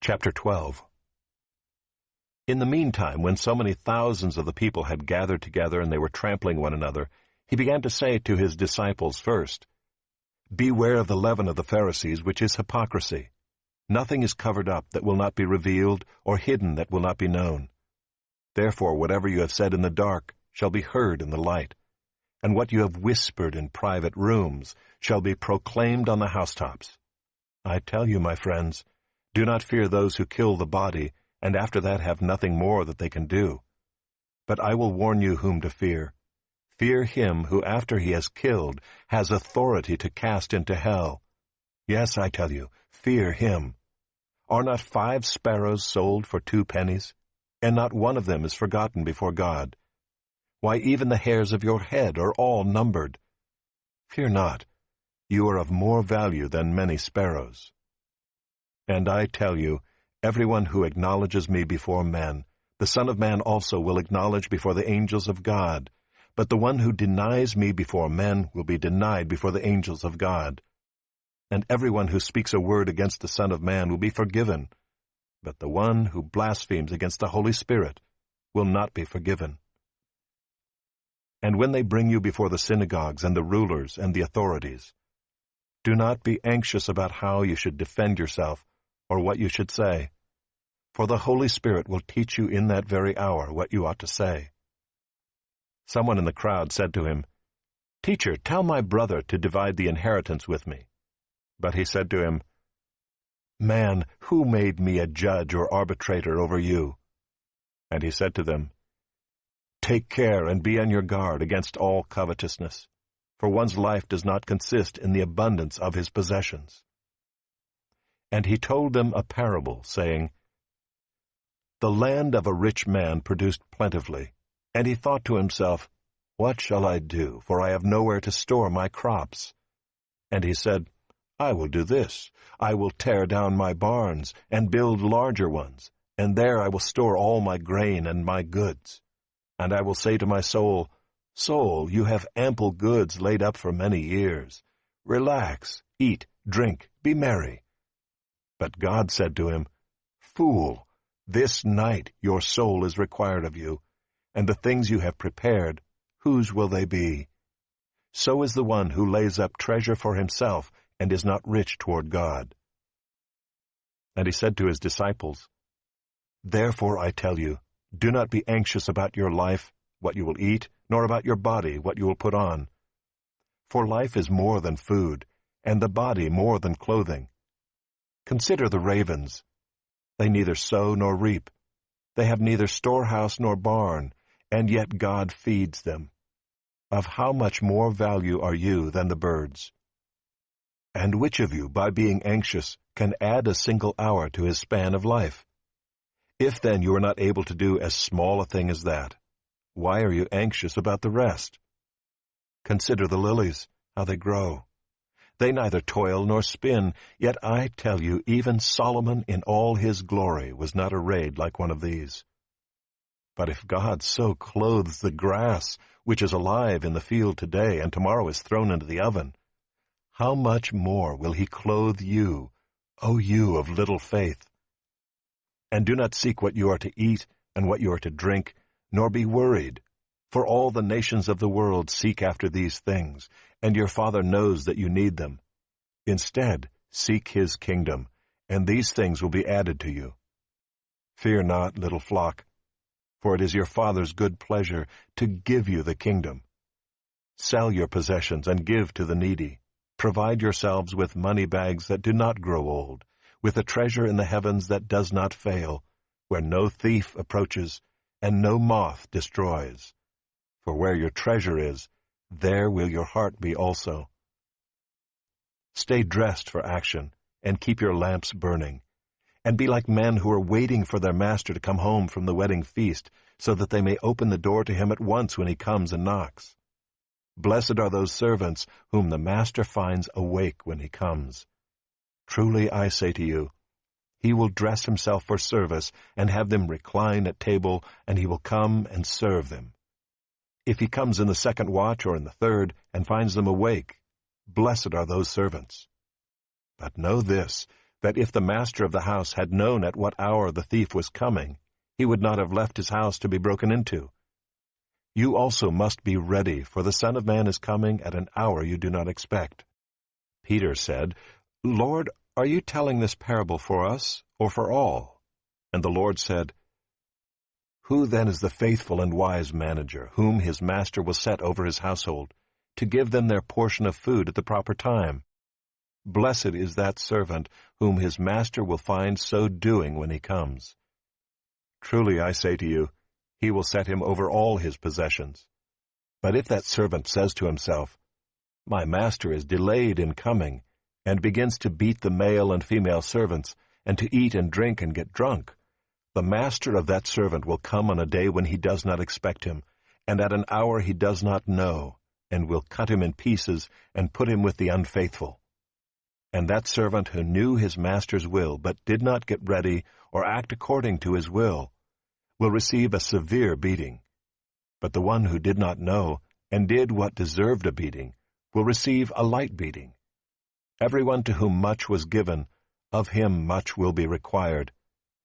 Chapter 12. In the meantime, when so many thousands of the people had gathered together and they were trampling one another, he began to say to his disciples first, "Beware of the leaven of the Pharisees, which is hypocrisy. Nothing is covered up that will not be revealed, or hidden that will not be known. Therefore, whatever you have said in the dark shall be heard in the light, and what you have whispered in private rooms shall be proclaimed on the housetops. I tell you, my friends, do not fear those who kill the body, and after that have nothing more that they can do. But I will warn you whom to fear. Fear him who, after he has killed, has authority to cast into hell. Yes, I tell you, fear him. Are not 5 sparrows sold for 2 pennies? And not one of them is forgotten before God. Why, even the hairs of your head are all numbered. Fear not, you are of more value than many sparrows. And I tell you, everyone who acknowledges me before men, the Son of Man also will acknowledge before the angels of God. But the one who denies me before men will be denied before the angels of God. And everyone who speaks a word against the Son of Man will be forgiven. But the one who blasphemes against the Holy Spirit will not be forgiven. And when they bring you before the synagogues and the rulers and the authorities, do not be anxious about how you should defend yourself or what you should say, for the Holy Spirit will teach you in that very hour what you ought to say." Someone in the crowd said to him, "Teacher, tell my brother to divide the inheritance with me." But he said to him, "Man, who made me a judge or arbitrator over you?" And he said to them, "Take care and be on your guard against all covetousness, for one's life does not consist in the abundance of his possessions." And he told them a parable, saying, "The land of a rich man produced plentifully, and he thought to himself, 'What shall I do, for I have nowhere to store my crops?' And he said, 'I will do this. I will tear down my barns and build larger ones, and there I will store all my grain and my goods. And I will say to my soul, Soul, you have ample goods laid up for many years. Relax, eat, drink, be merry.' But God said to him, 'Fool, this night your soul is required of you, and the things you have prepared, whose will they be? So is the one who lays up treasure for himself and is not rich toward God.' And he said to his disciples, 'Therefore I tell you, do not be anxious about your life, what you will eat, nor about your body, what you will put on. For life is more than food, and the body more than clothing. Consider the ravens. They neither sow nor reap. They have neither storehouse nor barn, and yet God feeds them. Of how much more value are you than the birds? And which of you, by being anxious, can add a single hour to his span of life? If then you are not able to do as small a thing as that, why are you anxious about the rest? Consider the lilies, how they grow. They neither toil nor spin, yet I tell you, even Solomon in all his glory was not arrayed like one of these. But if God so clothes the grass, which is alive in the field today and tomorrow is thrown into the oven, how much more will he clothe you, O you of little faith? And do not seek what you are to eat and what you are to drink, nor be worried. For all the nations of the world seek after these things, and your Father knows that you need them. Instead, seek his kingdom, and these things will be added to you. Fear not, little flock, for it is your Father's good pleasure to give you the kingdom. Sell your possessions and give to the needy. Provide yourselves with money bags that do not grow old, with a treasure in the heavens that does not fail, where no thief approaches and no moth destroys. For where your treasure is, there will your heart be also. Stay dressed for action, and keep your lamps burning, and be like men who are waiting for their master to come home from the wedding feast, so that they may open the door to him at once when he comes and knocks. Blessed are those servants whom the master finds awake when he comes. Truly I say to you, he will dress himself for service and have them recline at table, and he will come and serve them. If he comes in the second watch or in the third and finds them awake, blessed are those servants. But know this, that if the master of the house had known at what hour the thief was coming, he would not have left his house to be broken into. You also must be ready, for the Son of Man is coming at an hour you do not expect." Peter said, "Lord, are you telling this parable for us, or for all?" And the Lord said, "Who then is the faithful and wise manager, whom his master will set over his household, to give them their portion of food at the proper time? Blessed is that servant whom his master will find so doing when he comes. Truly I say to you, he will set him over all his possessions. But if that servant says to himself, 'My master is delayed in coming,' and begins to beat the male and female servants, and to eat and drink and get drunk, the master of that servant will come on a day when he does not expect him, and at an hour he does not know, and will cut him in pieces and put him with the unfaithful. And that servant who knew his master's will, but did not get ready or act according to his will receive a severe beating. But the one who did not know, and did what deserved a beating, will receive a light beating. Everyone to whom much was given, of him much will be required,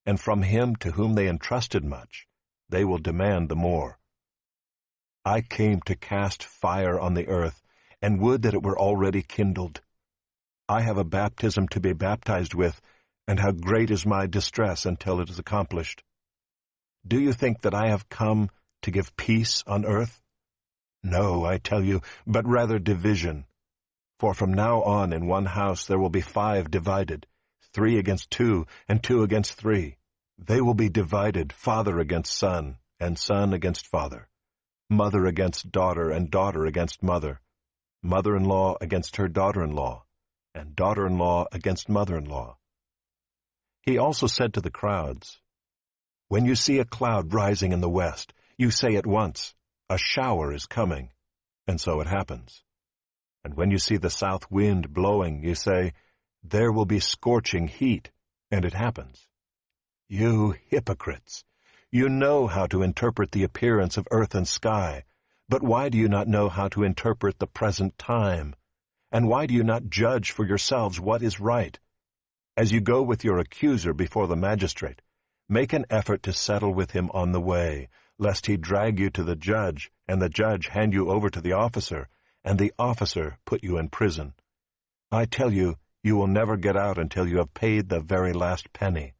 and from him to whom they entrusted much, they will demand the more. I came to cast fire on the earth, and would that it were already kindled. I have a baptism to be baptized with, and how great is my distress until it is accomplished. Do you think that I have come to give peace on earth? No, I tell you, but rather division. For from now on in one house there will be 5 divided, 3 against 2, and 2 against 3. They will be divided, father against son, and son against father, mother against daughter, and daughter against mother, mother-in-law against her daughter-in-law, and daughter-in-law against mother-in-law." He also said to the crowds, "When you see a cloud rising in the west, you say at once, 'A shower is coming,' and so it happens. And when you see the south wind blowing, you say, 'There will be scorching heat,' and it happens. You hypocrites! You know how to interpret the appearance of earth and sky, but why do you not know how to interpret the present time? And why do you not judge for yourselves what is right? As you go with your accuser before the magistrate, make an effort to settle with him on the way, lest he drag you to the judge, and the judge hand you over to the officer, and the officer put you in prison. I tell you, you will never get out until you have paid the very last penny.